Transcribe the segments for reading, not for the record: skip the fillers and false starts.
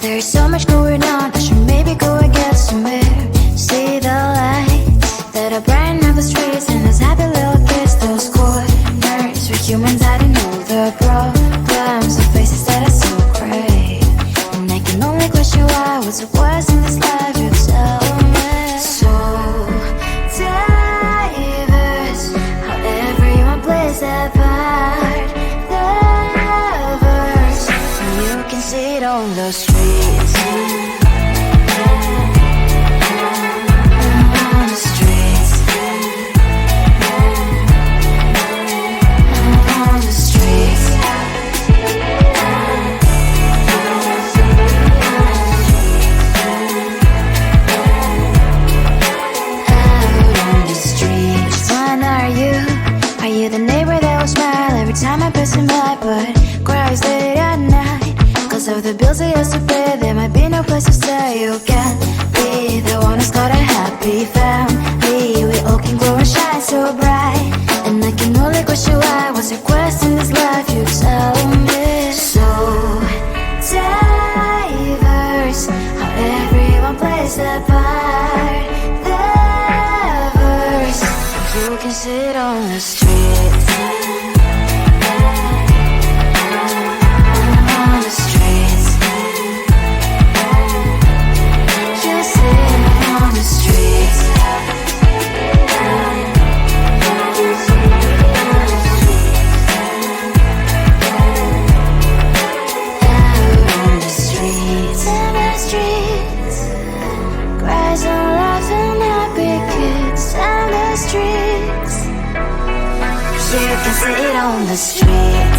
There's so much going on, I should maybe go and get somewhere. See the lights that are brighten up the streets, and those happy little kids, those corners where humans hiding all the problems, the faces that are so gray. And I can only question why, what's the worst in this life, you tell me. So diverse, how everyone plays their part. The verse, you can see it on the streets. Of the bills I used to pay, there might be no place to stay. You can be the one who's got a happy family. We all can grow and shine so bright, and I can only question why. What's your quest in this life, you tell me. So diverse, how everyone plays their part. The verse, you can sit on the streets. Sit on the streets. On the streets. On the streets.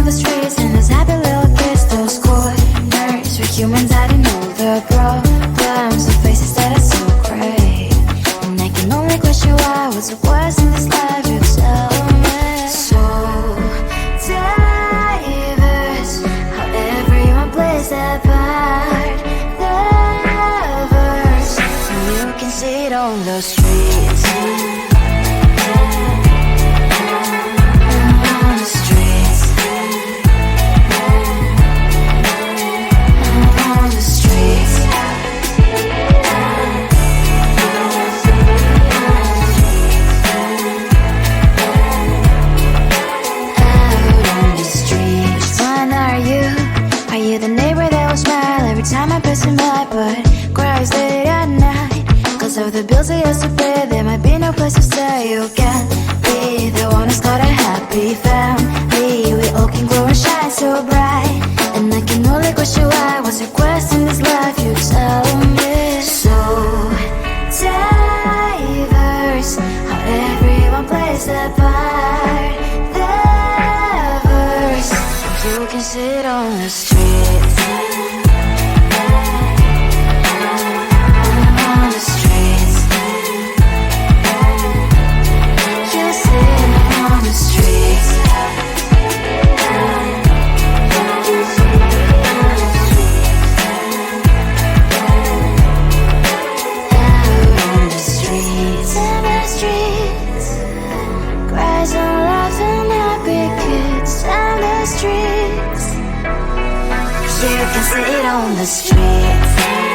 of the streets and those happy little kids, those corners where humans hiding all the problems, the faces that are so great. And I can only question why, what's the worst in this life, you tell me. So diverse, how everyone plays their part. The verse, and you can see it on the streets. Time I'm passing by, but cries late at night. Cause of the bills I used to pay, there might be no place to stay. You can be the one who's got a happy family. We all can glow and shine so bright. And I can only question why, what's your quest in this life, you tell me. So diverse, how everyone plays their part. The verse, you can see it on the streets. You can see it on the streets.